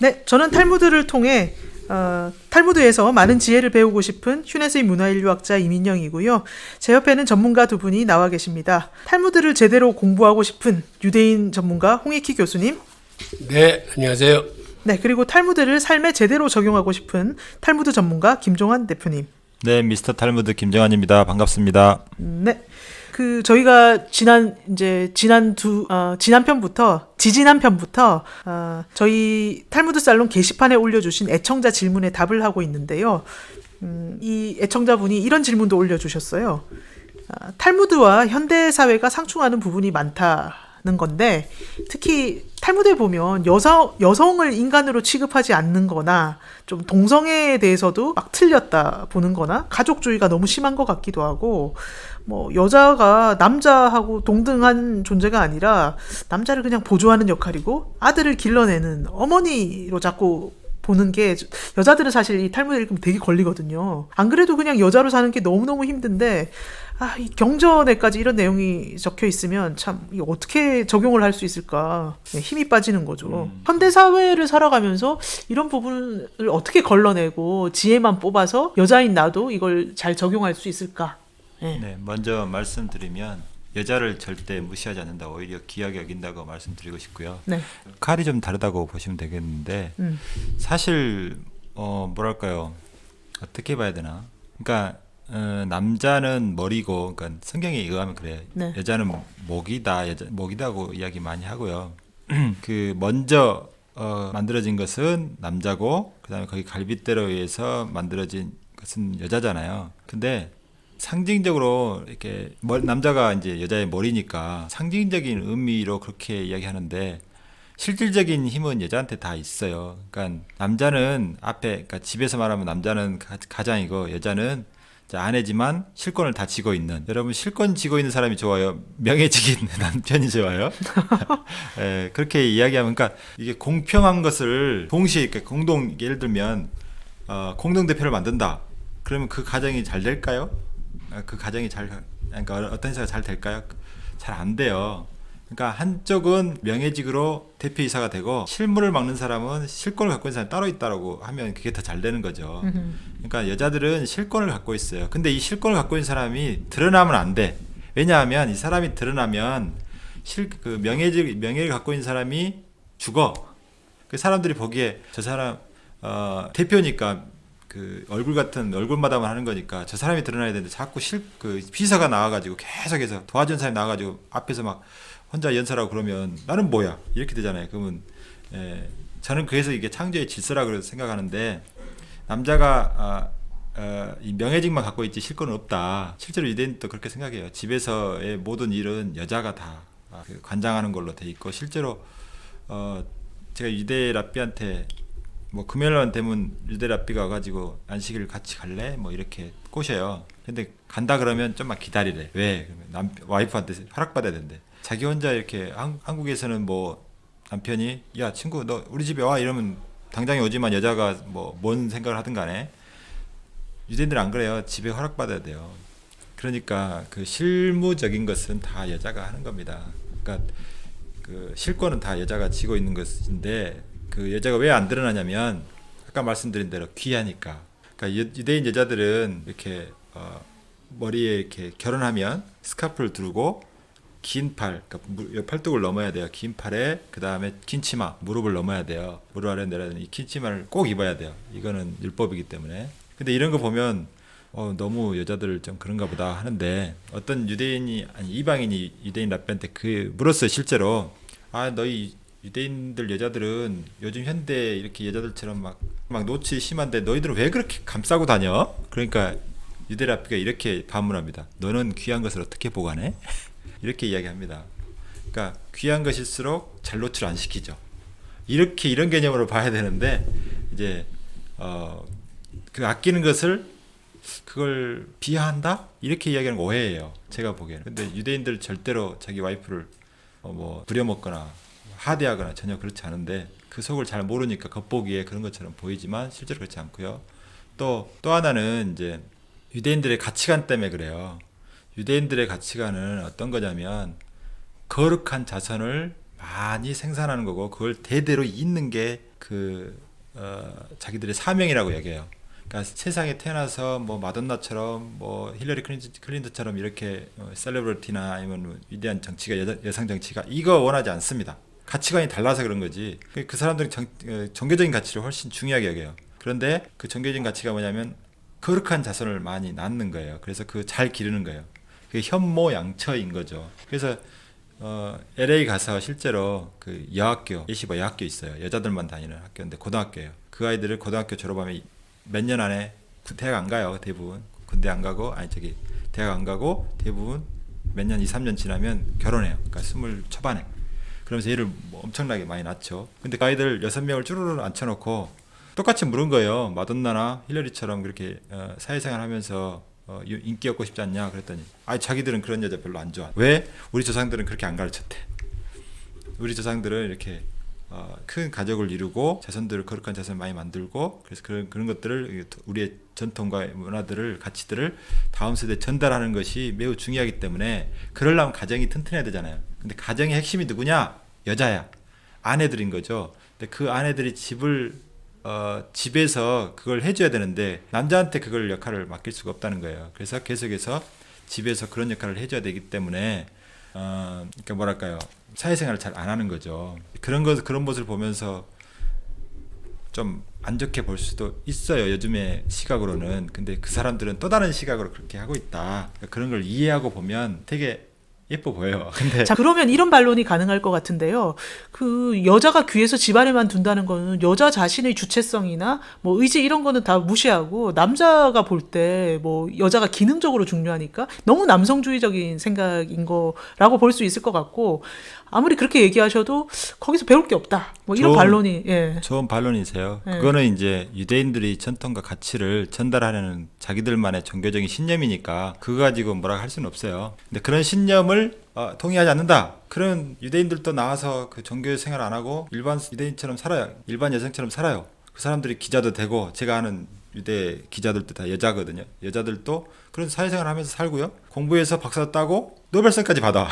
네, 저는 탈무드를 통해 탈무드에서 많은 지혜를 배우고 싶은 휴네스의 문화인류학자 이민영이고요. 제 옆에는 전문가 두 분이 나와 계십니다. 탈무드를 제대로 공부하고 싶은 유대인 전문가 홍익희 교수님. 네, 안녕하세요. 네, 그리고 탈무드를 삶에 제대로 적용하고 싶은 탈무드 전문가 김종환 대표님. 네, 미스터 탈무드 김정환입니다. 반갑습니다. 네. 저희가 지지난 편부터 저희 탈무드 살롱 게시판에 올려주신 애청자 질문에 답을 하고 있는데요. 이 애청자분이 이런 질문도 올려주셨어요. 탈무드와 현대 사회가 상충하는 부분이 많다는 건데, 특히 탈무드에 보면 여성을 인간으로 취급하지 않는 거나 좀 동성애에 대해서도 막 틀렸다 보는 거나 가족주의가 너무 심한 것 같기도 하고, 뭐 여자가 남자하고 동등한 존재가 아니라 남자를 그냥 보조하는 역할이고 아들을 길러내는 어머니로 자꾸 보는 게, 여자들은 사실 이 탈무드 읽으면 되게 걸리거든요. 안 그래도 그냥 여자로 사는 게 너무너무 힘든데, 이 경전에까지 이런 내용이 적혀 있으면 참 이거 어떻게 적용을 할 수 있을까, 힘이 빠지는 거죠. 현대 사회를 살아가면서 이런 부분을 어떻게 걸러내고 지혜만 뽑아서 여자인 나도 이걸 잘 적용할 수 있을까? 네, 먼저 말씀드리면 여자를 절대 무시하지 않는다, 오히려 귀하게 여긴다고 말씀드리고 싶고요. 네. 칼이 좀 다르다고 보시면 되겠는데, 사실 뭐랄까요, 어떻게 봐야 되나? 그러니까 남자는 머리고, 그러니까 성경에 의하면 그래요. 네. 여자는 목이다고 이야기 많이 하고요. 그 먼저 만들어진 것은 남자고, 그다음에 거기 갈빗대로 의해서 만들어진 것은 여자잖아요. 근데 상징적으로 이렇게 남자가 이제 여자의 머리니까 상징적인 의미로 그렇게 이야기하는데, 실질적인 힘은 여자한테 다 있어요. 그러니까 남자는 그러니까 집에서 말하면 남자는 가장이고 여자는 아내지만 실권을 다 쥐고 있는. 여러분, 실권 쥐고 있는 사람이 좋아요, 명예직인 남편이 좋아요? 예, 그렇게 이야기하면, 그러니까 이게 공평한 것을 동시에 이렇게 예를 들면 공동 대표를 만든다. 그러면 그 가정이 잘 될까요? 그러니까 어떤 회사가 잘 될까요? 잘 안 돼요. 그러니까 한쪽은 명예직으로 대표이사가 되고 실무를 맡는 사람은 실권을 갖고 있는 사람이 따로 있다라고 하면 그게 더 잘 되는 거죠. 그러니까 여자들은 실권을 갖고 있어요. 근데 이 실권을 갖고 있는 사람이 드러나면 안 돼. 왜냐하면 이 사람이 드러나면 명예를 갖고 있는 사람이 죽어. 그 사람들이 보기에 저 사람 대표니까 그 얼굴마다만 하는 거니까 저 사람이 드러나야 되는데, 자꾸 비서가 나와가지고 계속해서 도와준 사람이 나와가지고 앞에서 막 혼자 연설하고 그러면 나는 뭐야 이렇게 되잖아요. 그러면 저는 그래서 이게 창조의 질서라고 생각하는데, 남자가 이 명예직만 갖고 있지 실권은 없다. 실제로 유대인도 그렇게 생각해요. 집에서의 모든 일은 여자가 다 관장하는 걸로 돼 있고, 실제로 제가 유대 랍비한테 금요일만 되면 유대 랍비가 와가지고 안식일 같이 갈래? 이렇게 꼬셔요. 근데 간다 그러면 좀만 기다리래. 왜? 그러면 와이프한테 허락받아야 된대. 자기 혼자 이렇게 한국에서는 남편이 야 친구 너 우리 집에 와 이러면 당장에 오지만 여자가 뭔 생각을 하든 간에, 유대인들은 안 그래요. 집에 허락받아야 돼요. 그러니까 그 실무적인 것은 다 여자가 하는 겁니다. 그러니까 그 실권은 다 여자가 쥐고 있는 것인데, 그 여자가 왜 안 드러나냐면 아까 말씀드린 대로 귀하니까. 그러니까 유대인 여자들은 이렇게 머리에 이렇게 결혼하면 스카프를 두르고 긴 팔, 그러니까 팔뚝을 넘어야 돼요. 긴 팔에 그 다음에 긴 치마, 무릎을 넘어야 돼요. 무릎 아래 내려야 되는 이 긴 치마를 꼭 입어야 돼요. 이거는 율법이기 때문에. 근데 이런 거 보면 너무 여자들 좀 그런가 보다 하는데, 어떤 이방인이 유대인 랍비한테 물었어요. 실제로 너희 유대인들 여자들은 요즘 현대 이렇게 여자들처럼 막 노출이 심한데 너희들은 왜 그렇게 감싸고 다녀? 그러니까 유대 랍비가 이렇게 반문합니다. 너는 귀한 것을 어떻게 보관해? 이렇게 이야기합니다. 그러니까 귀한 것일수록 잘 노출 안 시키죠. 이런 개념으로 봐야 되는데, 이제 그 아끼는 것을 그걸 비하한다? 이렇게 이야기하는 거 오해예요. 제가 보기에는. 근데 유대인들 절대로 자기 와이프를 부려먹거나 하대하거나 전혀 그렇지 않은데, 그 속을 잘 모르니까 겉보기에 그런 것처럼 보이지만 실제로 그렇지 않고요. 또 하나는 이제 유대인들의 가치관 때문에 그래요. 유대인들의 가치관은 어떤 거냐면 거룩한 자선을 많이 생산하는 거고, 그걸 대대로 잇는 게 자기들의 사명이라고 여겨요. 그러니까 세상에 태어나서 뭐 마돈나처럼 뭐 힐러리 클린턴처럼 이렇게 셀레브리티나 아니면 위대한 정치가 여성 정치가 이거 원하지 않습니다. 가치관이 달라서 그런 거지. 그 사람들은 종교적인 가치를 훨씬 중요하게 여겨요. 그런데 그 종교적인 가치가 뭐냐면 거룩한 자손을 많이 낳는 거예요. 그래서 그 잘 기르는 거예요. 그게 현모양처인 거죠. 그래서 LA 가서 실제로 그 여학교, 예시바 여학교 있어요. 여자들만 다니는 학교인데 고등학교예요. 그 아이들을 고등학교 졸업하면 몇 년 안에 대학 안 가요. 대부분 군대 안 가고 대학 안 가고 대부분 몇 년 2, 3년 지나면 결혼해요. 그러니까 20 초반에. 그러면서 얘를 뭐 엄청나게 많이 낳죠. 근데 그 아이들 6명을 쭈루루 앉혀놓고 똑같이 물은 거예요. 마돈나나 힐러리처럼 그렇게 사회생활 하면서 인기 얻고 싶지 않냐 그랬더니 자기들은 그런 여자 별로 안 좋아. 왜? 우리 조상들은 그렇게 안 가르쳤대. 우리 조상들은 이렇게 큰 가족을 이루고 자손들을 거룩한 자손을 많이 만들고 그래서 그런 것들을 우리의 전통과 문화들을 가치들을 다음 세대에 전달하는 것이 매우 중요하기 때문에 그러려면 가정이 튼튼해야 되잖아요. 근데 가정의 핵심이 누구냐? 여자야. 아내들인 거죠. 근데 그 아내들이 집에서 그걸 해줘야 되는데 남자한테 그걸 역할을 맡길 수가 없다는 거예요. 그래서 계속해서 집에서 그런 역할을 해줘야 되기 때문에 그러니까 뭐랄까요, 사회생활을 잘 안 하는 거죠. 그런 모습을 보면서 좀 안 좋게 볼 수도 있어요. 요즘의 시각으로는. 근데 그 사람들은 또 다른 시각으로 그렇게 하고 있다. 그러니까 그런 걸 이해하고 보면 되게 예뻐 보여요. 근데 자, 그러면 이런 반론이 가능할 것 같은데요. 그 여자가 귀에서 집안에만 둔다는 거는 여자 자신의 주체성이나 뭐 의지 이런 거는 다 무시하고 남자가 볼 때 뭐 여자가 기능적으로 중요하니까 너무 남성주의적인 생각인 거라고 볼 수 있을 것 같고, 아무리 그렇게 얘기하셔도 거기서 배울 게 없다. 뭐 이런 반론이 좋은 반론이세요. 예. 그거는 이제 유대인들이 전통과 가치를 전달하려는 자기들만의 종교적인 신념이니까 그거 가지고 뭐라 할 수는 없어요. 근데 그런 신념을 동의하지 않는다. 그런 유대인들도 나와서 그 종교 생활 안 하고 일반 유대인처럼 살아요. 일반 여성처럼 살아요. 그 사람들이 기자도 되고, 제가 아는 유대 기자들도 다 여자거든요. 여자들도 그런 사회생활 하면서 살고요. 공부해서 박사도 따고 노벨상까지 받아.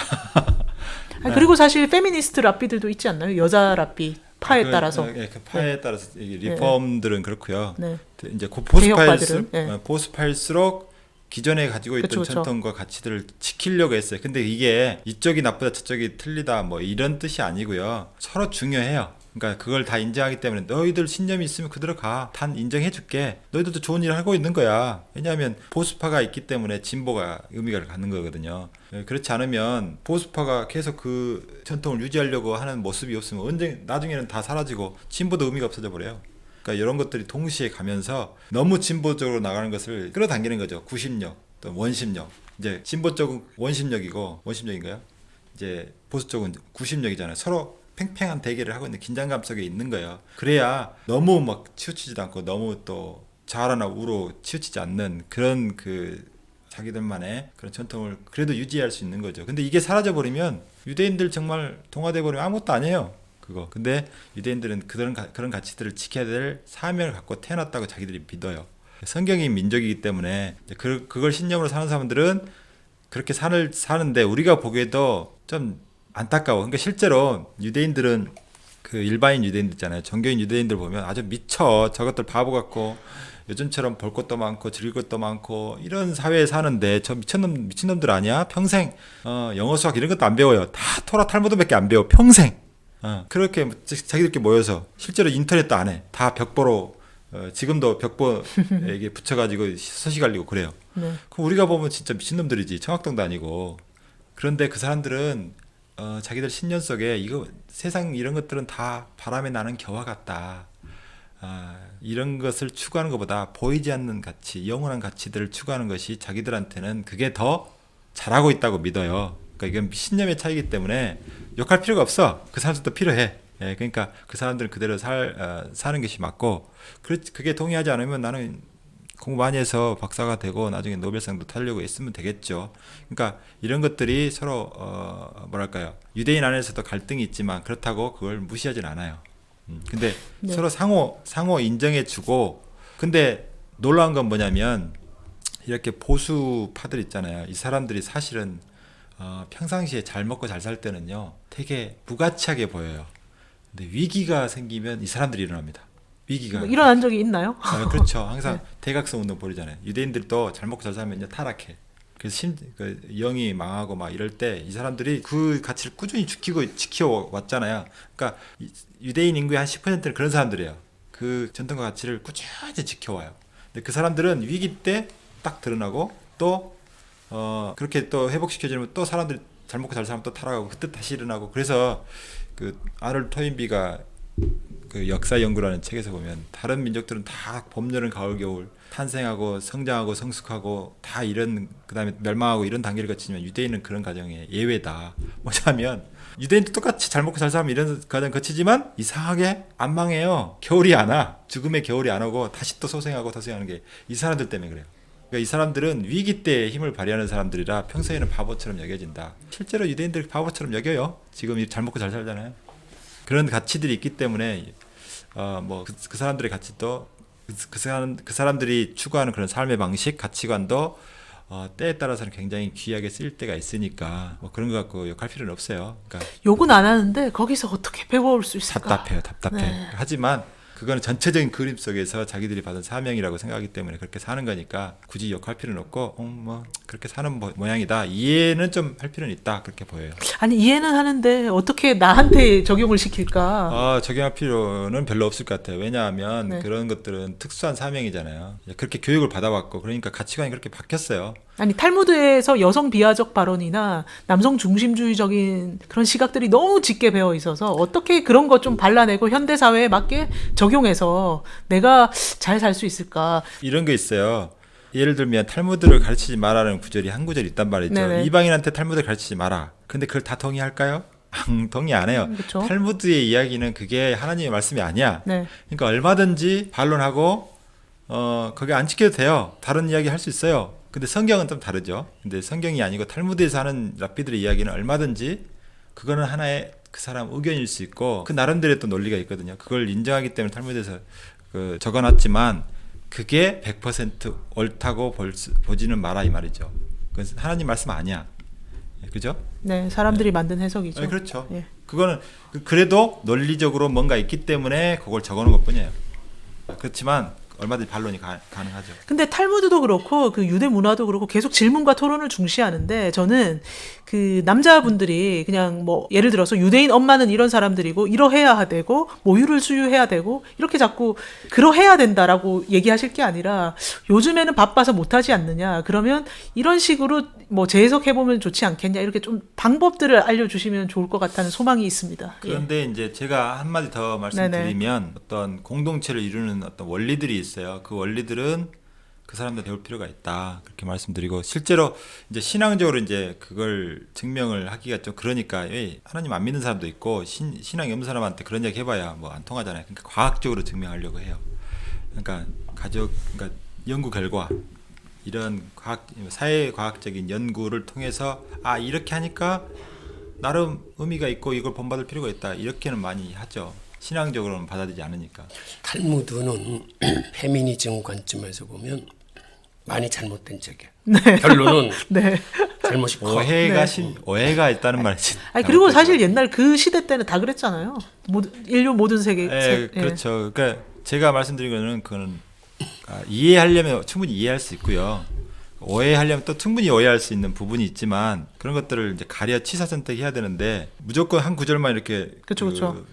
그리고 사실 페미니스트 랍비들도 있지 않나요? 여자 랍비 파에 따라서. 그 파에 따라서 리폼들은 그렇고요. 네. 이제 개혁파들은, 보수파일수록 기존에 가지고 있던 그쵸. 전통과 가치들을 지키려고 했어요. 근데 이게 이쪽이 나쁘다 저쪽이 틀리다 뭐 이런 뜻이 아니고요. 서로 중요해요. 그러니까 그걸 다 인정하기 때문에 너희들 신념이 있으면 그대로 가. 단 인정해줄게. 너희들도 좋은 일을 하고 있는 거야. 왜냐하면 보수파가 있기 때문에 진보가 의미가 갖는 거거든요. 그렇지 않으면 보수파가 계속 그 전통을 유지하려고 하는 모습이 없으면 언제 나중에는 다 사라지고 진보도 의미가 없어져 버려요. 그러니까 이런 것들이 동시에 가면서 너무 진보적으로 나가는 것을 끌어당기는 거죠. 구심력, 또 원심력. 이제 진보 쪽은 원심력인가요? 이제 보수 쪽은 구심력이잖아요. 서로 팽팽한 대결을 하고 있는 긴장감 속에 있는 거예요. 그래야 너무 막 치우치지도 않고 너무 또 좌라나 우로 치우치지 않는 그런 그 자기들만의 그런 전통을 그래도 유지할 수 있는 거죠. 근데 이게 사라져 버리면 유대인들 정말 동화돼 버리면 아무것도 아니에요. 그거. 근데 유대인들은 그런 가치들을 지켜야 될 사명을 갖고 태어났다고 자기들이 믿어요. 성경이 민족이기 때문에 그걸 신념으로 사는 사람들은 그렇게 사는데 우리가 보기에도 좀 안타까워. 그러니까 실제로 유대인들은 그 일반인 유대인들 있잖아요. 종교인 유대인들 보면 아주 미쳐. 저것들 바보 같고 요즘처럼 볼 것도 많고 즐길 것도 많고 이런 사회에 사는데 저 미친놈들 아니야? 평생 영어 수학 이런 것도 안 배워요. 다 토라 탈무드밖에 안 배워. 평생. 그렇게 자기들끼리 모여서 실제로 인터넷도 안 해. 다 벽보로 지금도 벽보에 붙여가지고 서식 알리고 그래요. 네. 그럼 우리가 보면 진짜 미친놈들이지. 청학동도 아니고. 그런데 그 사람들은 자기들 신념 속에 이거 세상 이런 것들은 다 바람에 나는 겨와 같다. 이런 것을 추구하는 것보다 보이지 않는 가치, 영원한 가치들을 추구하는 것이 자기들한테는 그게 더 잘하고 있다고 믿어요. 그러니까 이건 신념의 차이기 때문에 욕할 필요가 없어. 그 사람들도 필요해. 그러니까 그 사람들은 그대로 사는 것이 맞고, 그게 동의하지 않으면 나는 공부 많이 해서 박사가 되고 나중에 노벨상도 타려고 했으면 되겠죠. 그러니까 이런 것들이 서로 뭐랄까요, 유대인 안에서도 갈등이 있지만 그렇다고 그걸 무시하진 않아요. 근데 서로 상호 인정해주고, 근데 놀라운 건 뭐냐면 이렇게 보수파들 있잖아요. 이 사람들이 사실은 평상시에 잘 먹고 잘 살 때는요 되게 무가치하게 보여요. 근데 위기가 생기면 이 사람들이 일어납니다. 위기가 뭐 일어난 적이 있나요? 그렇죠. 항상 네. 대각성 운동 벌이잖아요. 유대인들도 잘 먹고 잘 살면 이제 타락해. 그래서 영이 망하고 막 이럴 때 이 사람들이 그 가치를 꾸준히 지켜 왔잖아요. 그러니까 유대인 인구의 한 10%는 그런 사람들이에요. 그 전통과 가치를 꾸준히 지켜와요. 근데 그 사람들은 위기 때 딱 드러나고 또 그렇게 또 회복시켜주면 또 사람들이 잘 먹고 잘 살면 또 타락하고 그때 다시 일어나고. 그래서 그 아놀드 토인비가 그 역사 연구라는 책에서 보면 다른 민족들은 다 봄, 여름, 가을, 겨울 탄생하고 성장하고 성숙하고 다 이런 그다음에 멸망하고 이런 단계를 거치지만 유대인은 그런 과정의 예외다. 뭐냐면 유대인도 똑같이 잘 먹고 잘 살면 이런 과정 거치지만 이상하게 안 망해요. 겨울이 안 와. 죽음의 겨울이 안 오고 다시 또 소생하고 도생하는 게 이 사람들 때문에 그래요. 그러니까 이 사람들은 위기 때 힘을 발휘하는 사람들이라 평소에는 바보처럼 여겨진다. 실제로 유대인들 바보처럼 여겨요. 지금 잘 먹고 잘 살잖아요. 그런 가치들이 있기 때문에 그 사람들의 가치도 그 사람들이 추구하는 그런 삶의 방식, 가치관도 때에 따라서는 굉장히 귀하게 쓰일 때가 있으니까 뭐 그런 거 갖고 욕할 필요는 없어요. 그러니까 욕은 안 하는데 거기서 어떻게 배워올 수 있을까? 답답해. 네. 하지만 그거는 전체적인 그림 속에서 자기들이 받은 사명이라고 생각하기 때문에 그렇게 사는 거니까 굳이 욕할 필요는 없고 뭐 그렇게 사는 모양이다. 이해는 좀 할 필요는 있다. 그렇게 보여요. 아니 이해는 하는데 어떻게 나한테 적용을 시킬까? 적용할 필요는 별로 없을 것 같아요. 왜냐하면 네. 그런 것들은 특수한 사명이잖아요. 그렇게 교육을 받아왔고 그러니까 가치관이 그렇게 바뀌었어요. 아니 탈무드에서 여성 비하적 발언이나 남성 중심주의적인 그런 시각들이 너무 짙게 배어 있어서 어떻게 그런 거 좀 발라내고 현대 사회에 맞게 적용해서 내가 잘 살 수 있을까? 이런 게 있어요. 예를 들면 탈무드를 가르치지 마라는 구절이 한 구절이 있단 말이죠. 네네. 이방인한테 탈무드를 가르치지 마라. 근데 그걸 다 동의할까요? 동의 안 해요. 그쵸. 탈무드의 이야기는 그게 하나님의 말씀이 아니야. 네. 그러니까 얼마든지 반론하고 거기 안 지켜도 돼요. 다른 이야기 할 수 있어요. 근데 성경은 좀 다르죠. 근데 성경이 아니고 탈무드에서 하는 랍비들의 이야기는 얼마든지 그거는 하나의 그 사람 의견일 수 있고 그 나름대로의 또 논리가 있거든요. 그걸 인정하기 때문에 탈무드에서 적어놨지만 그게 100% 옳다고 보지는 마라 이 말이죠. 그건 하나님 말씀 아니야. 그죠? 네, 사람들이 만든 해석이죠. 네, 그렇죠. 예. 그거는 그래도 논리적으로 뭔가 있기 때문에 그걸 적어놓은 것뿐이에요. 그렇지만 얼마든지 반론이 가능하죠. 근데 탈무드도 그렇고 그 유대 문화도 그렇고 계속 질문과 토론을 중시하는데 저는 그 남자분들이 그냥 뭐 예를 들어서 유대인 엄마는 이런 사람들이고 이러해야 되고 모유를 수유해야 되고 이렇게 자꾸 그러해야 된다라고 얘기하실 게 아니라 요즘에는 바빠서 못하지 않느냐 그러면 이런 식으로 뭐 재해석해보면 좋지 않겠냐 이렇게 좀 방법들을 알려주시면 좋을 것 같다는 소망이 있습니다. 그런데 이제 제가 한마디 더 말씀드리면 어떤 공동체를 이루는 어떤 원리들이 있어요. 그 원리들은 그 사람들 배울 필요가 있다. 그렇게 말씀드리고 실제로 이제 신앙적으로 이제 그걸 증명을 하기가 좀 그러니까 하나님 안 믿는 사람도 있고 신앙이 없는 사람한테 그런 얘기 해봐야 뭐 안 통하잖아요. 그러니까 과학적으로 증명하려고 해요. 그러니까 그러니까 연구 결과 이런 사회과학적인 연구를 통해서 이렇게 하니까 나름 의미가 있고 이걸 본받을 필요가 있다. 이렇게는 많이 하죠. 신앙적으로는 받아들이지 않으니까. 탈무드는 페미니즘 관점에서 보면 많이 잘못된 책이야. 네. 결론은 네. 잘못이 커. 오해가 있다는 말이지. 아니 그리고 사실 옛날 그 시대 때는 다 그랬잖아요. 인류 모든 세계. 그렇죠. 그러니까 제가 말씀드린 거는 그거는 이해하려면 충분히 이해할 수 있고요. 오해하려면 또 충분히 오해할 수 있는 부분이 있지만 그런 것들을 이제 가려 취사 선택해야 되는데 무조건 한 구절만 이렇게 그쵸.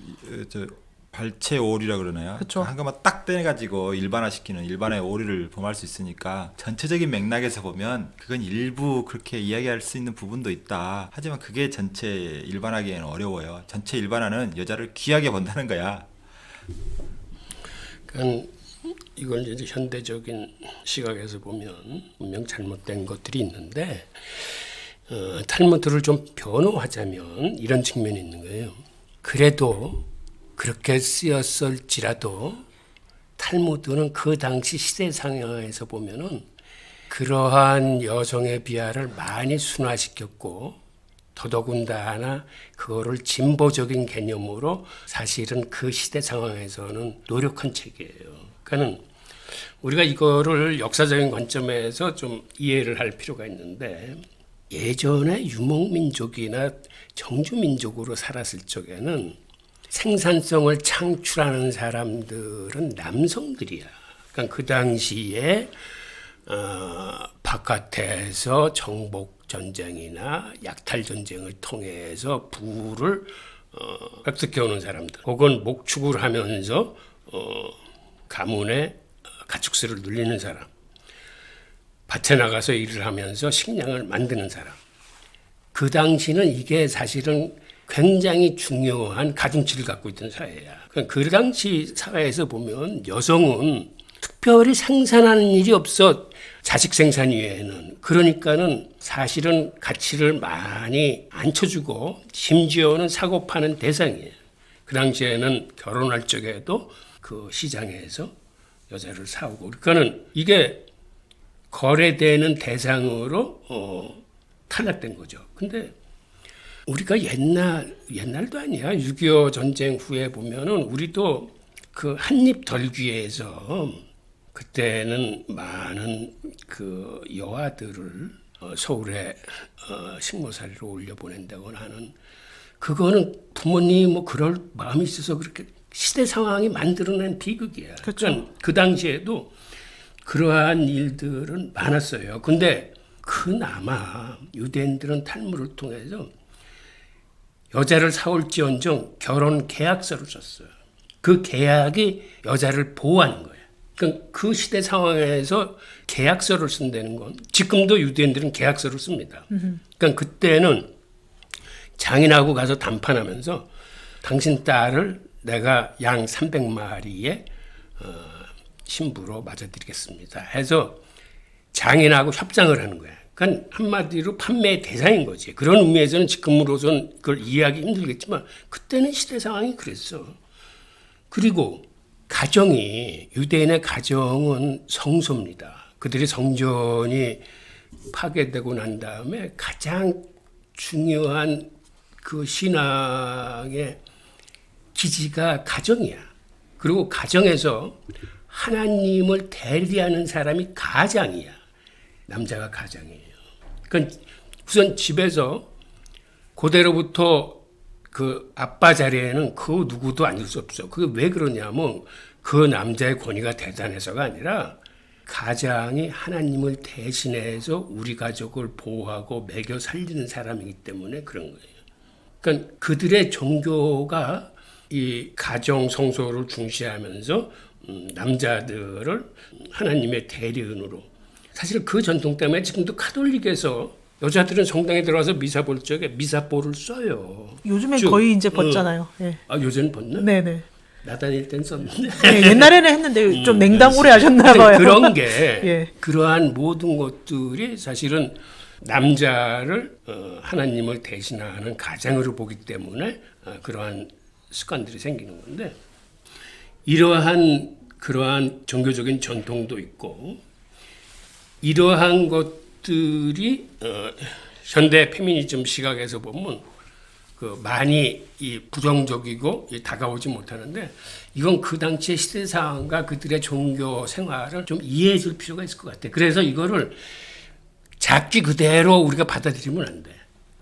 발췌 오류라 그러나요? 그쵸. 한 것만 딱 떼가지고 일반화시키는 일반화의 오류를 범할 수 있으니까 전체적인 맥락에서 보면 그건 일부 그렇게 이야기할 수 있는 부분도 있다. 하지만 그게 전체 일반화기에는 어려워요. 전체 일반화는 여자를 귀하게 본다는 거야. 그러니까 이걸 이제 현대적인 시각에서 보면 분명 잘못된 것들이 있는데 탈무드를 좀 변호하자면 이런 측면이 있는 거예요. 그래도 그렇게 쓰였을지라도 탈무드는 그 당시 시대 상황에서 보면은 그러한 여성의 비하를 많이 순화시켰고 더더군다나 그거를 진보적인 개념으로 사실은 그 시대 상황에서는 노력한 책이에요. 그러니까는 우리가 이거를 역사적인 관점에서 좀 이해를 할 필요가 있는데 예전에 유목민족이나 정주민족으로 살았을 적에는 생산성을 창출하는 사람들은 남성들이야. 그러니까 그 당시에 바깥에서 정복 전쟁이나 약탈 전쟁을 통해서 부를 획득해 오는 사람들, 혹은 목축을 하면서 가문의 가축수를 늘리는 사람, 밭에 나가서 일을 하면서 식량을 만드는 사람. 그 당시는 이게 사실은 굉장히 중요한 가중치를 갖고 있던 사회야. 그 당시 사회에서 보면 여성은 특별히 생산하는 일이 없어. 자식 생산 이외에는. 그러니까는 사실은 가치를 많이 안 쳐주고 심지어는 사고 파는 대상이에요. 그 당시에는 결혼할 적에도 그 시장에서 여자를 사오고. 그러니까는 이게 거래되는 대상으로 탈락된 거죠. 근데 우리가 옛날도 아니야. 6.25 전쟁 후에 보면은 우리도 그 한입 덜기에서 그때는 많은 그 여아들을 서울에 식모살이로 올려보낸다거나 하는, 그거는 부모님이 뭐 그럴 마음이 있어서 그렇게 시대 상황이 만들어낸 비극이야. 그렇죠. 그러니까 그 당시에도 그러한 일들은 많았어요. 근데 그나마 유대인들은 탈무를 통해서 여자를 사올지언정 결혼 계약서를 썼어요. 그 계약이 여자를 보호하는 거예요. 그러니까 그 시대 상황에서 계약서를 쓴다는 건, 지금도 유대인들은 계약서를 씁니다. 그러니까 그때는 장인하고 가서 담판하면서 당신 딸을 내가 양 300마리의 신부로 맞아드리겠습니다 해서 장인하고 협상을 하는 거야. 그러니까 한마디로 판매의 대상인 거지. 그런 의미에서는 지금으로선 그걸 이해하기 힘들겠지만 그때는 시대 상황이 그랬어. 그리고 가정이, 유대인의 가정은 성소입니다. 그들의 성전이 파괴되고 난 다음에 가장 중요한 그 신앙의 기지가 가정이야. 그리고 가정에서 하나님을 대리하는 사람이 가장이야. 남자가 가장이에요. 그러니까 우선 집에서 그대로부터 그 아빠 자리에는 그 누구도 앉을 수 없어. 그게 왜 그러냐면 그 남자의 권위가 대단해서가 아니라 가장이 하나님을 대신해서 우리 가족을 보호하고 먹여 살리는 사람이기 때문에 그런 거예요. 그러니까 그들의 종교가 이 가정 성소를 중시하면서 남자들을 하나님의 대리인으로, 사실 그 전통 때문에 지금도 카톨릭에서 여자들은 성당에 들어가서 미사 볼 적에 미사볼을 써요. 요즘엔 쭉. 거의 이제 벗잖아요. 예. 아, 요새는 벗나? 네네. 나 다닐 땐 썼는데. 예, 옛날에는 했는데 좀 냉담 오래 하셨나 봐요. 그런 게 예. 그러한 모든 것들이 사실은 남자를 하나님을 대신하는 가장으로 보기 때문에 그러한 습관들이 생기는 건데, 그러한 종교적인 전통도 있고, 이러한 것들이 현대 페미니즘 시각에서 보면 그 많이 이 부정적이고 다가오지 못하는데, 이건 그 당시의 시대 상황과 그들의 종교 생활을 좀 이해해 줄 필요가 있을 것 같아. 그래서 이거를 작기 그대로 우리가 받아들이면 안 돼.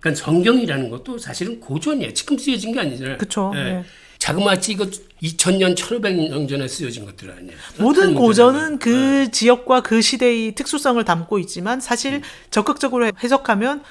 그러니까 성경이라는 것도 사실은 고전이에요. 지금 쓰여진 게 아니잖아요. 그쵸. 예. 예. 자그마치 이거 2000년, 1500년 전에 쓰여진 것들 아니에요. 모든 고전은 그 네. 지역과 그 시대의 특수성을 담고 있지만 사실 적극적으로 해석하면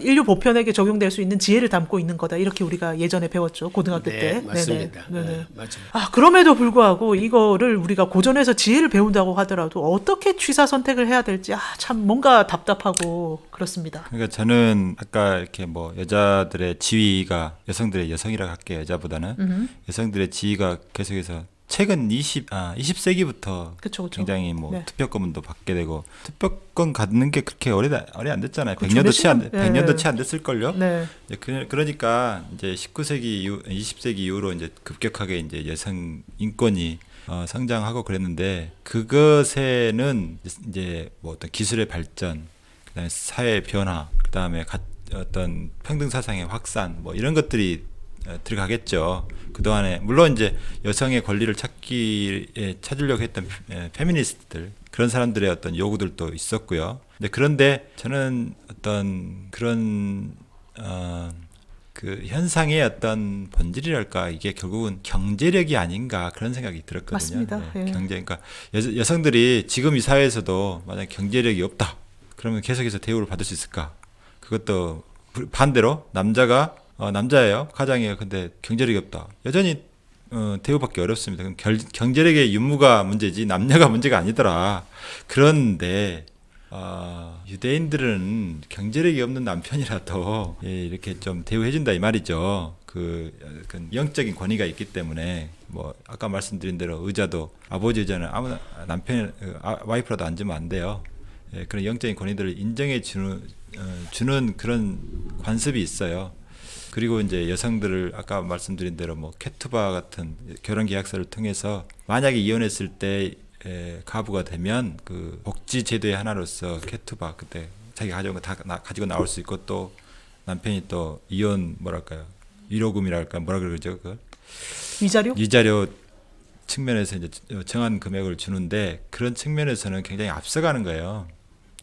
인류 보편에게 적용될 수 있는 지혜를 담고 있는 거다. 이렇게 우리가 예전에 배웠죠. 고등학교 네, 때. 맞습니다. 네네. 네, 맞아요. 그럼에도 불구하고 이거를 우리가 고전에서 지혜를 배운다고 하더라도 어떻게 취사 선택을 해야 될지 참 뭔가 답답하고 그렇습니다. 그러니까 저는 아까 이렇게 뭐 여자들의 지위가, 여성들의, 여성이라고 할게요. 여자보다는 여성들의 지위가 계속해서 최근 20세기부터 그쵸. 굉장히 뭐 네. 투표권도 받게 되고, 투표권 갖는 게 그렇게 오래 안 됐잖아요. 그쵸, 100년도 채 안 네. 100년도 채 안 됐을걸요. 네. 그러니까 이제 19세기 이후, 20세기 이후로 이제 급격하게 이제 여성 인권이 성장하고 그랬는데, 그것에는 이제 뭐 어떤 기술의 발전, 그다음에 사회 변화, 그다음에 어떤 평등 사상의 확산, 뭐 이런 것들이 들어가겠죠. 그동안에 물론 이제 여성의 권리를 찾으려고 했던 페미니스트들, 그런 사람들의 어떤 요구들도 있었고요. 그런데 저는 어떤 그런 그 현상의 어떤 본질이랄까 이게 결국은 경제력이 아닌가 그런 생각이 들었거든요. 맞습니다. 예. 경제 그러니까 여성들이 지금 이 사회에서도 만약 경제력이 없다 그러면 계속해서 대우를 받을 수 있을까? 그것도 반대로 남자가 남자예요 가장이에요. 근데 경제력이 없다 여전히 대우받기 어렵습니다. 그럼 경제력의 유무가 문제지 남녀가 문제가 아니더라. 그런데 유대인들은 경제력이 없는 남편이라도 이렇게 좀 대우해준다 이 말이죠. 그 영적인 권위가 있기 때문에 뭐 아까 말씀드린 대로 의자도 아버지 의자는 아무나 남편 와이프라도 앉으면 안 돼요. 그런 영적인 권위들을 인정해 주는 그런 관습이 있어요. 그리고 이제 여성들을 아까 말씀드린 대로 뭐 케투바 같은 결혼 계약서를 통해서 만약에 이혼했을 때 가부가 되면 그 복지 제도의 하나로서 케투바 그때 자기가 가져온 거 다 가지고 나올 수 있고 또 남편이 또 이혼 뭐랄까요 위로금이랄까 뭐라 그러죠 그걸 위자료 측면에서 이제 정한 금액을 주는데 그런 측면에서는 굉장히 앞서가는 거예요.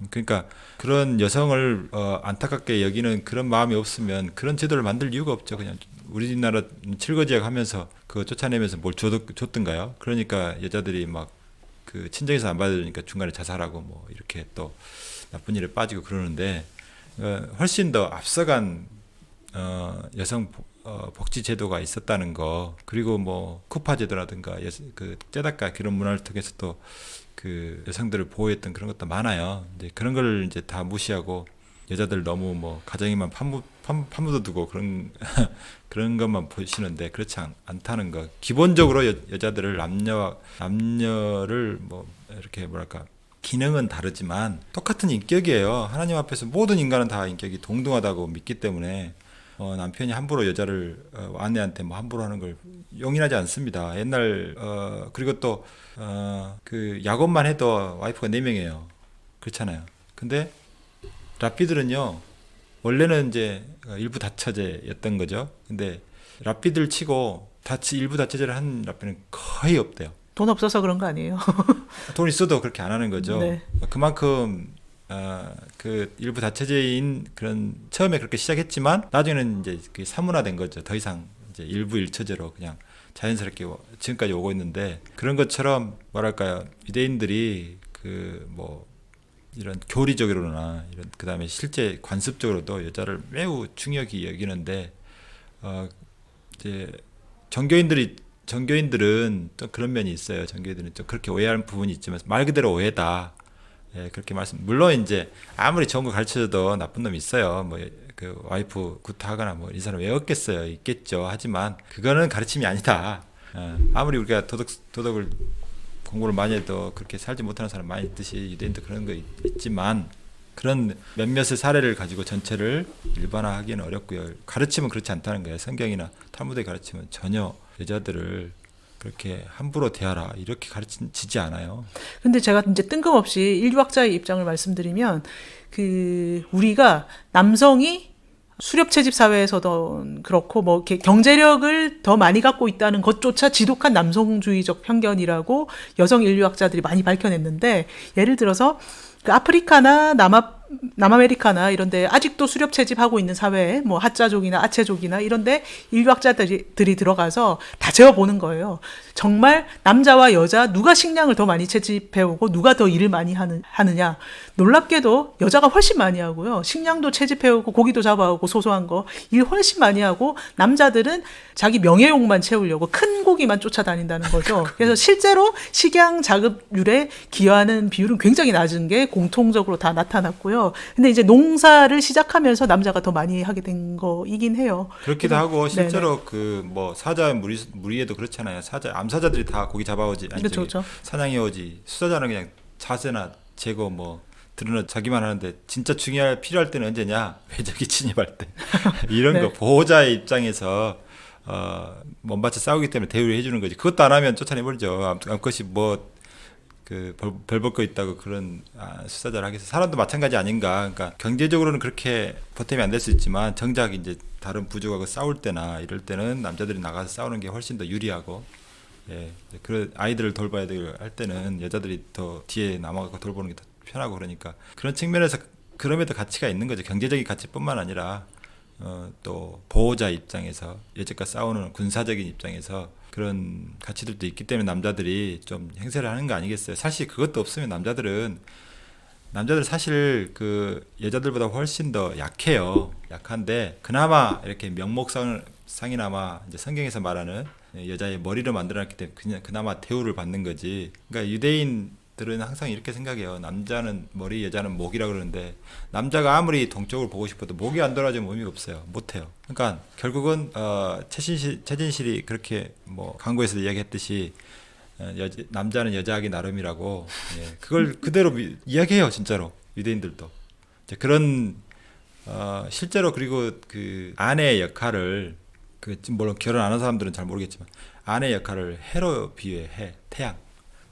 그러니까 그런 여성을 안타깝게 여기는 그런 마음이 없으면 그런 제도를 만들 이유가 없죠. 그냥 우리나라 칠거지약 하면서 그거 쫓아내면서 뭘 줬던가요? 그러니까 여자들이 막 그 친정에서 안 받으니까 중간에 자살하고 뭐 이렇게 또 나쁜 일에 빠지고 그러는데 훨씬 더 앞서간 여성 복지 제도가 있었다는 거 그리고 뭐 쿠파 제도라든가 그 떼닦아 그런 문화를 통해서 또 그 여성들을 보호했던 그런 것도 많아요. 이제 그런 걸 이제 다 무시하고 여자들 너무 뭐 가정에만 파묻어 두고 그런 그런 것만 보시는데 그렇지 않다는 거. 기본적으로 여자들을 남녀를 뭐 이렇게 뭐랄까 기능은 다르지만 똑같은 인격이에요. 하나님 앞에서 모든 인간은 다 인격이 동등하다고 믿기 때문에 남편이 함부로 여자를 아내한테 뭐 함부로 하는 걸 용인하지 않습니다. 옛날 그리고 또 그 야곱만 해도 와이프가 4명이에요. 그렇잖아요. 근데 랍비들은요 원래는 이제 일부 다처제였던 거죠. 근데 랍비들 치고 일부 다처제를 한 랍비는 거의 없대요. 돈 없어서 그런 거 아니에요? 돈 있어도 그렇게 안 하는 거죠. 네. 그만큼 그 일부 다처제인 그런 처음에 그렇게 시작했지만 나중에는 이제 그게 사문화된 거죠. 더 이상 이제 일부 일처제로 그냥 자연스럽게 지금까지 오고 있는데 그런 것처럼 뭐랄까요 유대인들이 그 뭐 이런 교리적으로나 이런 그다음에 실제 관습적으로도 여자를 매우 중요히 여기는데 이제 정교인들은 또 그런 면이 있어요. 정교인들은 좀 그렇게 오해하는 부분이 있지만 말 그대로 오해다. 예, 그렇게 물론 이제 아무리 좋은 거 가르쳐줘도 나쁜 놈이 있어요. 뭐 그 와이프 굿하거나 뭐 이 사람 왜 없겠어요. 있겠죠. 하지만 그거는 가르침이 아니다. 아무리 우리가 도덕을 공부를 많이 해도 그렇게 살지 못하는 사람 많이 있듯이 유대인도 그런 거 있지만 그런 몇몇의 사례를 가지고 전체를 일반화하기는 어렵고요. 가르침은 그렇지 않다는 거예요. 성경이나 탈무드의 가르침은 전혀 여자들을 그렇게 함부로 대하라 이렇게 가르치지 않아요. 근데 제가 이제 뜬금없이 인류학자의 입장을 말씀드리면 그 우리가 남성이 수렵 채집 사회에서도 그렇고 뭐 이렇게 경제력을 더 많이 갖고 있다는 것조차 지독한 남성주의적 편견이라고 여성 인류학자들이 많이 밝혀냈는데 예를 들어서 그 아프리카나 남아메리카나 이런데 아직도 수렵 채집하고 있는 사회에 뭐 하자족이나 아체족이나 이런데 인류학자들이 들어가서 다 재어보는 거예요. 정말 남자와 여자 누가 식량을 더 많이 채집해오고 누가 더 일을 많이 하느냐. 놀랍게도 여자가 훨씬 많이 하고요. 식량도 채집해오고 고기도 잡아오고 소소한 거 일 훨씬 많이 하고 남자들은 자기 명예욕만 채우려고 큰 고기만 쫓아다닌다는 거죠. 그래서 실제로 식량 자급률에 기여하는 비율은 굉장히 낮은 게 공통적으로 다 나타났고요. 근데 이제 농사를 시작하면서 남자가 더 많이 하게 된 거이긴 해요. 그렇기도 하고 실제로 네네. 그 뭐 사자 무리에도 그렇잖아요. 암사자들이 다 고기 잡아오지 아니 그렇죠. 사냥해 오지. 수사자는 그냥 자세나 제거 뭐 드러나 자기만 하는데 진짜 필요할 때는 언제냐? 외적이 침입할 때 이런 네. 거 보호자의 입장에서 먼바쳐 싸우기 때문에 대우를 해주는 거지. 그것도 안 하면 쫓아내버리죠. 암컷이 뭐 그 별 볼 거 있다고 그런 수사자를 하겠어. 사람도 마찬가지 아닌가. 그러니까 경제적으로는 그렇게 보탬이 안 될 수 있지만 정작 이제 다른 부족하고 싸울 때나 이럴 때는 남자들이 나가서 싸우는 게 훨씬 더 유리하고, 예, 그 아이들을 돌봐야 되고 할 때는 여자들이 더 뒤에 남아가고 돌보는 게 더 편하고 그러니까 그런 측면에서 그럼에도 가치가 있는 거죠. 경제적인 가치뿐만 아니라 또 보호자 입장에서 여태껏 싸우는 군사적인 입장에서 그런 가치들도 있기 때문에 남자들이 좀 행세를 하는 거 아니겠어요. 사실 그것도 없으면 남자들 사실 그 여자들보다 훨씬 더 약해요. 약한데 그나마 이렇게 명목상이나마 이제 성경에서 말하는 여자의 머리를 만들어놨기 때문에 그나마 대우를 받는 거지. 그러니까 유대인들은 항상 이렇게 생각해요. 남자는 머리, 여자는 목이라 그러는데 남자가 아무리 동쪽을 보고 싶어도 목이 안 돌아주면 의미가 없어요. 못해요. 그러니까 결국은 최진실이 그렇게 뭐 광고에서 이야기했듯이 남자는 여자하기 나름이라고 그걸 그대로 이야기해요. 진짜로 유대인들도 이제 그런 실제로. 그리고 그 아내의 역할을 물론 결혼 안 한 사람들은 잘 모르겠지만 아내의 역할을 해로 비유해. 태양.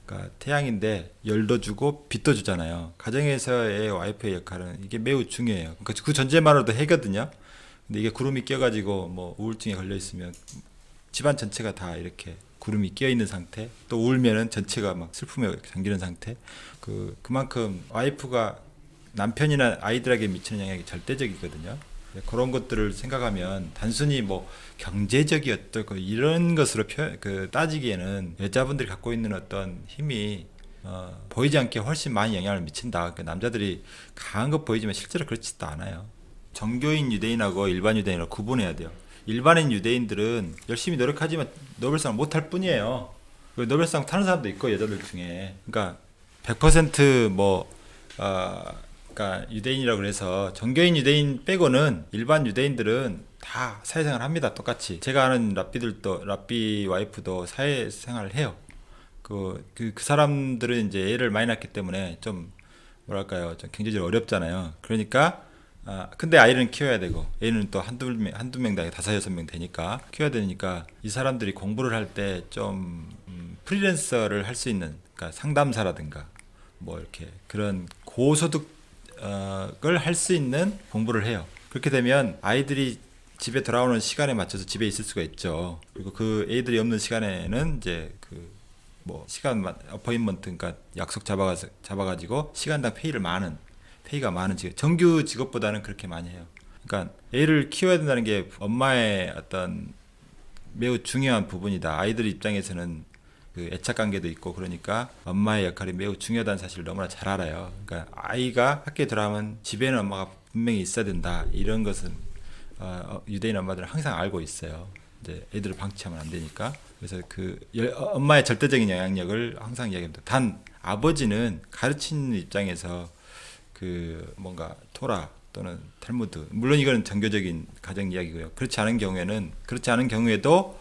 그러니까 태양인데 열도 주고 빛도 주잖아요. 가정에서의 와이프의 역할은 이게 매우 중요해요. 그러니까 그 전제만으로도 해거든요. 근데 이게 구름이 껴가지고 뭐 우울증에 걸려 있으면 집안 전체가 다 이렇게 구름이 끼어 있는 상태, 또 울면은 전체가 막 슬픔에 잠기는 상태. 그만큼 와이프가 남편이나 아이들에게 미치는 영향이 절대적이거든요. 그런 것들을 생각하면 단순히 뭐 경제적이 어떻고 이런 것으로 따지기에는 여자분들이 갖고 있는 어떤 힘이 보이지 않게 훨씬 많이 영향을 미친다. 그러니까 남자들이 강한 것 보이지만 실제로 그렇지도 않아요. 정교인 유대인하고 일반 유대인을 구분해야 돼요. 일반인 유대인들은 열심히 노력하지만 노벨상 못할 뿐이에요. 노벨상 타는 사람도 있고 여자들 중에. 그러니까 100% 그러니까 유대인이라고 그래서 정교인 유대인 빼고는 일반 유대인들은 다 사회생활 합니다. 똑같이. 제가 아는 랍비 와이프도 사회생활을 해요. 그 사람들은 이제 애를 많이 낳기 때문에 좀 뭐랄까요, 좀 경제적으로 어렵잖아요. 그러니까 근데 아이는 키워야 되고 애는 또 한두 명 다 5-6명 되니까 키워야 되니까 이 사람들이 공부를 할 때 좀 프리랜서를 할 수 있는, 그러니까 상담사라든가 뭐 이렇게 그런 고소득 을 할 수 있는 공부를 해요. 그렇게 되면 아이들이 집에 돌아오는 시간에 맞춰서 집에 있을 수가 있죠. 그리고 그 애들이 없는 시간에는 이제 뭐 시간 어포인먼트, 그러니까 약속 잡아가지고 시간당 페이가 많은 직업, 정규 직업보다는 그렇게 많이 해요. 그러니까 애를 키워야 된다는 게 엄마의 어떤 매우 중요한 부분이다. 아이들 입장에서는 그 애착 관계도 있고 그러니까 엄마의 역할이 매우 중요하다는 사실을 너무나 잘 알아요. 그러니까 아이가 학교에 들어가면 집에는 엄마가 분명히 있어야 된다. 이런 것은 유대인 엄마들은 항상 알고 있어요. 이제 애들을 방치하면 안 되니까. 그래서 엄마의 절대적인 영향력을 항상 이야기합니다. 단 아버지는 가르치는 입장에서 뭔가 토라 또는 탈무드, 물론 이거는 정교적인 가정 이야기고요. 그렇지 않은 경우에도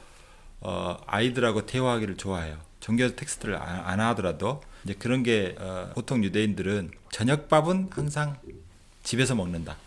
아이들하고 대화하기를 좋아해요. 정교 텍스트를 안 하더라도 이제 그런 게 보통 유대인들은 저녁밥은 항상 집에서 먹는다.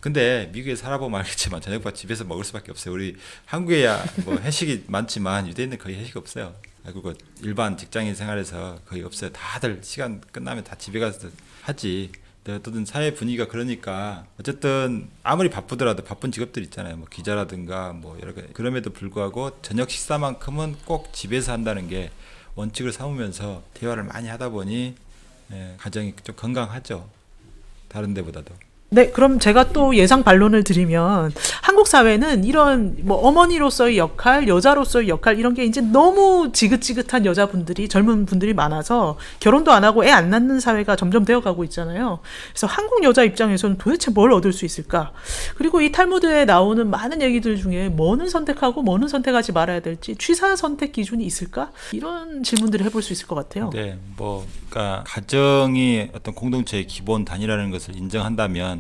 근데 미국에 살아보면 알겠지만 저녁밥 집에서 먹을 수밖에 없어요. 우리 한국에야 뭐 회식이 많지만 유대인은 거의 회식 없어요. 그리고 일반 직장인 생활에서 거의 없어요. 다들 시간 끝나면 다 집에 가서 하지. 어떤 사회 분위기가 그러니까 어쨌든 아무리 바쁘더라도 바쁜 직업들 있잖아요. 뭐 기자라든가 뭐 여러 가지. 그럼에도 불구하고 저녁 식사만큼은 꼭 집에서 한다는 게 원칙을 삼으면서 대화를 많이 하다 보니 가정이 좀 건강하죠. 다른 데보다도. 네, 그럼 제가 또 예상 반론을 드리면 한국 사회는 이런 뭐 어머니로서의 역할, 여자로서의 역할 이런 게 이제 너무 지긋지긋한 여자분들이, 젊은 분들이 많아서 결혼도 안 하고 애 안 낳는 사회가 점점 되어가고 있잖아요. 그래서 한국 여자 입장에서는 도대체 뭘 얻을 수 있을까? 그리고 이 탈무드에 나오는 많은 얘기들 중에 뭐는 선택하고 뭐는 선택하지 말아야 될지 취사 선택 기준이 있을까? 이런 질문들을 해볼 수 있을 것 같아요. 네, 그러니까 가정이 어떤 공동체의 기본 단위라는 것을 인정한다면,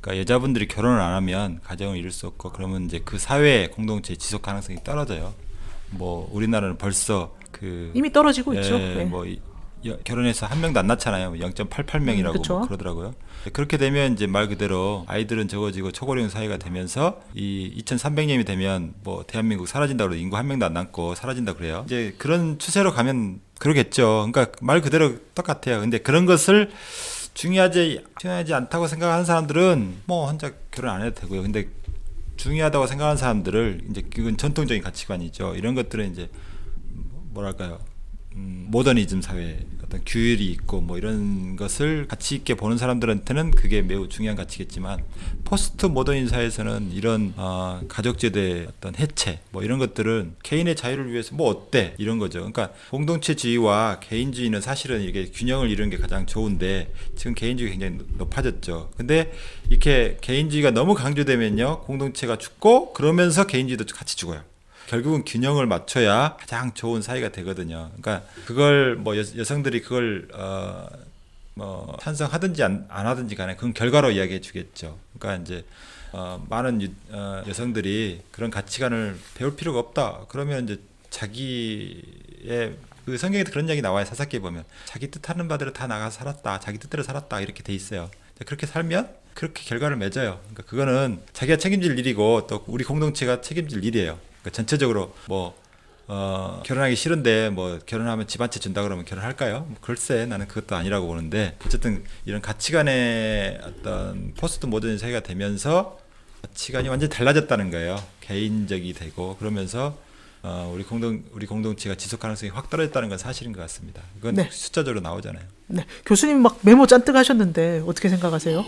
그러니까 여자분들이 결혼을 안 하면 가정을 이룰 수 없고 그러면 이제 그 사회의 공동체의 지속 가능성이 떨어져요. 뭐 우리나라는 벌써 이미 떨어지고 있죠. 네. 뭐 결혼해서 한 명도 안 낳잖아요. 0.88명이라고 뭐 그러더라고요. 그렇게 되면 이제 말 그대로 아이들은 적어지고 초고령 사회가 되면서 이 2300년이 되면 뭐 대한민국 사라진다고 그래도 인구 한 명도 안 남고 사라진다 그래요. 이제 그런 추세로 가면 그러겠죠. 그러니까 말 그대로 똑같아요. 근데 그런 것을 중요하지 않다고 생각하는 사람들은 뭐 혼자 결혼 안 해도 되고요. 근데 중요하다고 생각하는 사람들을 이제 그건 전통적인 가치관이죠. 이런 것들은 이제 뭐랄까요, 모더니즘 사회 어떤 규율이 있고 뭐 이런 것을 가치 있게 보는 사람들한테는 그게 매우 중요한 가치겠지만 포스트 모더인 사회에서는 이런 가족제도의 어떤 해체 뭐 이런 것들은 개인의 자유를 위해서 뭐 어때 이런 거죠. 그러니까 공동체주의와 개인주의는 사실은 이게 균형을 이루는 게 가장 좋은데 지금 개인주의가 굉장히 높아졌죠. 근데 이렇게 개인주의가 너무 강조되면요 공동체가 죽고 그러면서 개인주의도 같이 죽어요. 결국은 균형을 맞춰야 가장 좋은 사회가 되거든요. 그러니까 그걸 뭐 여성들이 그걸 뭐 찬성하든지 안 하든지 간에 그건 결과로 이야기해 주겠죠. 그러니까 이제 많은 여성들이 그런 가치관을 배울 필요가 없다. 그러면 이제 자기의 그 성경에도 그런 이야기 나와요. 사사기에 보면 자기 뜻하는 바대로 다 나가서 살았다. 자기 뜻대로 살았다. 이렇게 돼 있어요. 그렇게 살면 그렇게 결과를 맺어요. 그러니까 그거는 자기가 책임질 일이고 또 우리 공동체가 책임질 일이에요. 그러니까 전체적으로 뭐 결혼하기 싫은데 뭐 결혼하면 집 한 채 준다 그러면 결혼할까요? 뭐 글쎄 나는 그것도 아니라고 보는데 어쨌든 이런 가치관의 어떤 포스트 모던 세계가 되면서 가치관이 완전히 달라졌다는 거예요. 개인적이 되고 그러면서 우리 공동체가 지속 가능성이 확 떨어졌다는 건 사실인 것 같습니다. 이건 네. 숫자적으로 나오잖아요. 네. 교수님 막 메모 잔뜩 하셨는데 어떻게 생각하세요?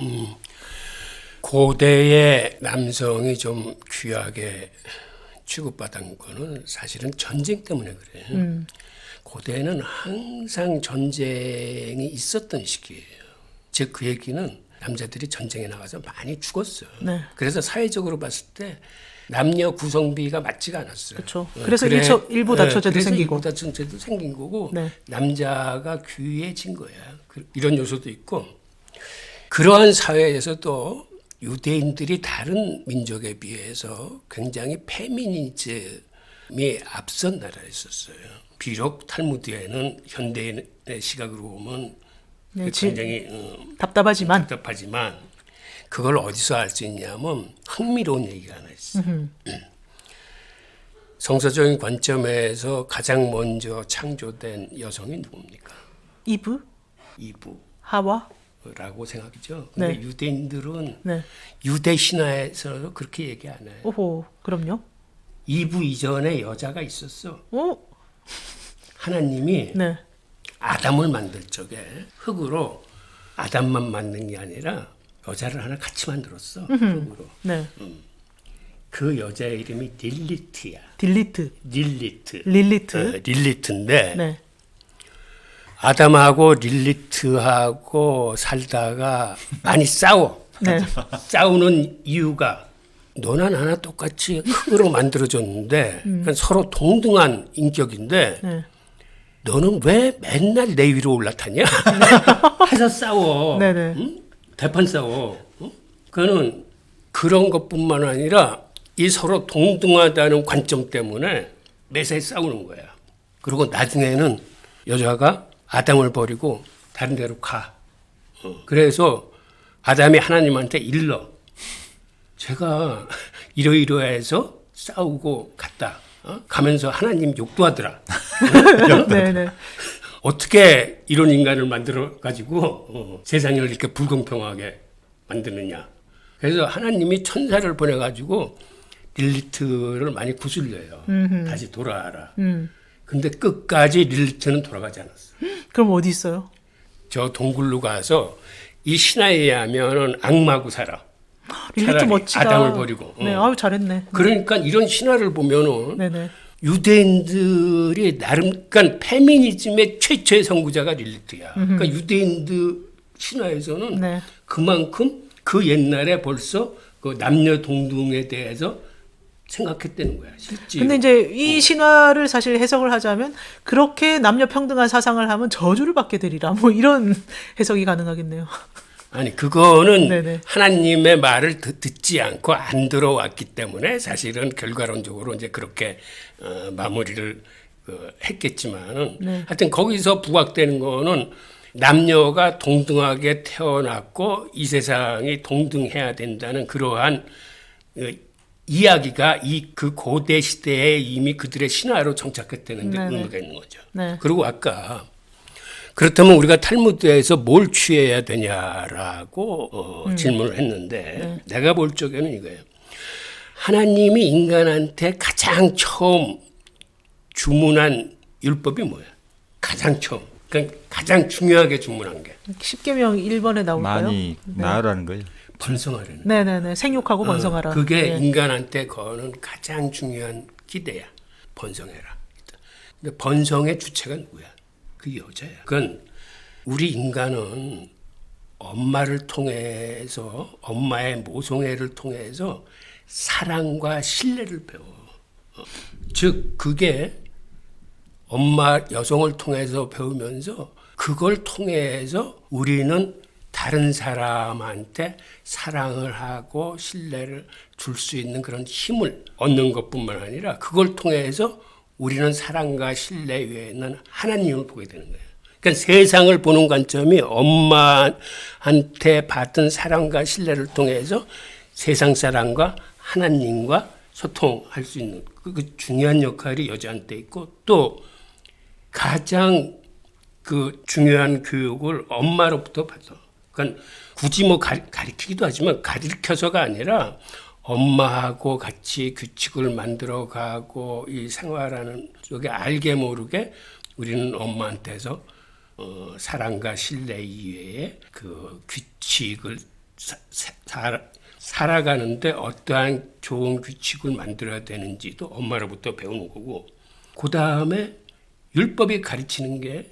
고대의 남성이 좀 귀하게 취급받은 거는 사실은 전쟁 때문에 그래요. 고대에는 항상 전쟁이 있었던 시기예요. 즉 그 얘기는 남자들이 전쟁에 나가서 많이 죽었어요. 네. 그래서 사회적으로 봤을 때 남녀 구성비가 맞지가 않았어요. 그렇죠. 그래서 일부 다처제도 생기고. 일부 다처제도 생긴 거고 네. 남자가 귀해진 거야. 이런 요소도 있고 그러한 사회에서도 유대인들이 다른 민족에 비해서 굉장히 페미니즘이 앞선 나라였었어요. 비록 탈무드에는 현대인의 시각으로 보면 네, 굉장히 답답하지만 그걸 어디서 알 수 있냐면 흥미로운 얘기가 하나 있어요. 성서적인 관점에서 가장 먼저 창조된 여성이 누굽니까? 이브, 이브. 하와. 라고 생각이죠. 근데 네. 유대인들은 네. 유대 신화에서 그렇게 얘기 안 해요. 오호, 그럼요. 이브 이전에 여자가 있었어. 오, 하나님이 네. 아담을 만들 적에 흙으로 아담만 만든 게 아니라 여자를 하나 같이 만들었어. 흙으로. 네. 그 여자의 이름이 릴리트야. 릴리트. 릴리트인데 네. 아담하고 릴리트하고 살다가 많이 싸워. 네. 싸우는 이유가 너나 나나 똑같이 흙으로 만들어졌는데 그러니까 서로 동등한 인격인데 네. 너는 왜 맨날 내 위로 올라타냐? 해서 싸워. 네네. 응? 대판 싸워. 응? 그거는 그런 것뿐만 아니라 이 서로 동등하다는 관점 때문에 매사에 싸우는 거야. 그리고 나중에는 여자가 아담을 버리고 다른 데로 가. 그래서 아담이 하나님한테 일러. 제가 이러이러해서 싸우고 갔다. 가면서 하나님 욕도 하더라. 네네. 어떻게 이런 인간을 만들어 가지고 세상을 이렇게 불공평하게 만드느냐. 그래서 하나님이 천사를 보내 가지고 릴리트를 많이 구슬려요. 다시 돌아와라. 근데 끝까지 릴리트는 돌아가지 않았어. 그럼 어디 있어요? 저 동굴로 가서 이 신화에 의하면 악마고 살아. 릴리트 차라리 멋지다. 아담을 버리고. 네, 아유 잘했네. 그러니까 이런 신화를 보면은 네네. 유대인들이 나름, 그러니까 페미니즘의 최초의 선구자가 릴리트야. 그러니까 유대인들 신화에서는 네. 그만큼 그 옛날에 벌써 그 남녀 동등에 대해서 생각했다는 거야, 실제. 근데 이제 이 신화를 사실 해석을 하자면 그렇게 남녀 평등한 사상을 하면 저주를 받게 되리라. 뭐 이런 해석이 가능하겠네요. 아니 그거는 네네. 하나님의 말을 듣지 않고 안 들어왔기 때문에 사실은 결과론적으로 이제 그렇게 마무리를 했겠지만은 네. 하여튼 거기서 부각되는 거는 남녀가 동등하게 태어났고 이 세상이 동등해야 된다는 그러한 이야기가 그 고대 시대에 이미 그들의 신화로 정착했다는 데 네네. 의미가 있는 거죠. 네. 그리고 아까 그렇다면 우리가 탈무드에서 뭘 취해야 되냐라고 질문을 했는데 내가 볼 적에는 이거예요. 하나님이 인간한테 가장 처음 주문한 율법이 뭐야? 가장 처음. 그러니까 가장 중요하게 주문한 게 10계명 1번에 나올까요? 많이 나으라는 거예요. 번성하라는. 네네네. 생육하고 번성하라. 그게 네. 인간한테 거는 가장 중요한 기대야. 번성해라. 근데 번성의 주체가 누구야? 그 여자야. 그건 우리 인간은 엄마를 통해서 엄마의 모성애를 통해서 사랑과 신뢰를 배워. 즉 그게 엄마 여성을 통해서 배우면서 그걸 통해서 우리는 다른 사람한테 사랑을 하고 신뢰를 줄 수 있는 그런 힘을 얻는 것뿐만 아니라 그걸 통해서 우리는 사랑과 신뢰 외에는 하나님을 보게 되는 거예요. 그러니까 세상을 보는 관점이 엄마한테 받은 사랑과 신뢰를 통해서 세상 사람과 하나님과 소통할 수 있는 그 중요한 역할이 여자한테 있고 또 가장 그 중요한 교육을 엄마로부터 받아. 그러니까 굳이 뭐 가르치기도 하지만 가르쳐서가 아니라 엄마하고 같이 규칙을 만들어가고 이 생활하는 쪽에 알게 모르게 우리는 엄마한테서 사랑과 신뢰 이외에 그 규칙을 살아가는데 어떠한 좋은 규칙을 만들어야 되는지도 엄마로부터 배우는 거고 그 다음에 율법이 가르치는 게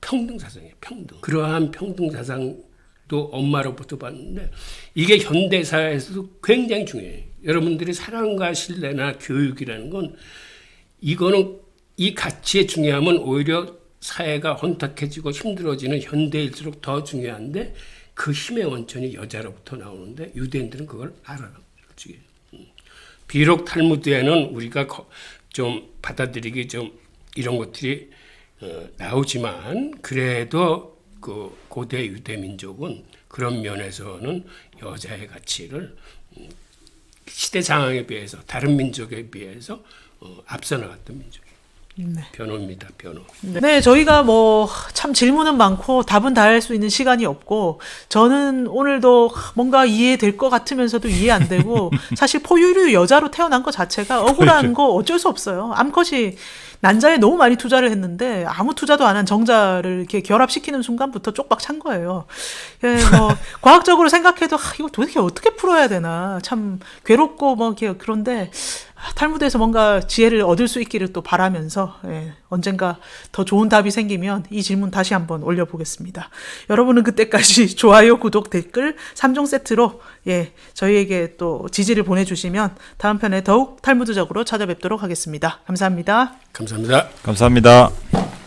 평등사상이에요. 평등. 그러한 평등사상도 엄마로부터 받는데 이게 현대사회에서도 굉장히 중요해요. 여러분들이 사랑과 신뢰나 교육이라는 건 이거는 이 가치의 중요함은 오히려 사회가 혼탁해지고 힘들어지는 현대일수록 더 중요한데 그 힘의 원천이 여자로부터 나오는데 유대인들은 그걸 알아요. 솔직히. 비록 탈무드에는 우리가 좀 받아들이기 좀 이런 것들이 나오지만 그래도 그 고대 유대 민족은 그런 면에서는 여자의 가치를 시대 상황에 비해서 다른 민족에 비해서 앞서 나갔던 민족이에요. 네. 변호입니다. 변호. 네, 저희가 뭐 참 질문은 많고 답은 다 할 수 있는 시간이 없고 저는 오늘도 뭔가 이해될 것 같으면서도 이해 안 되고 사실 포유류 여자로 태어난 것 자체가 억울한 거 어쩔 수 없어요. 암컷이 난자에 너무 많이 투자를 했는데 아무 투자도 안 한 정자를 이렇게 결합시키는 순간부터 쪽박 찬 거예요. 예, 뭐 과학적으로 생각해도 이거 도대체 어떻게 풀어야 되나 참 괴롭고 뭐 이렇게 그런데 탈무드에서 뭔가 지혜를 얻을 수 있기를 또 바라면서 언젠가 더 좋은 답이 생기면 이 질문 다시 한번 올려보겠습니다. 여러분은 그때까지 좋아요, 구독, 댓글 3종 세트로 저희에게 또 지지를 보내주시면 다음 편에 더욱 탈무드적으로 찾아뵙도록 하겠습니다. 감사합니다. 감사합니다. 감사합니다.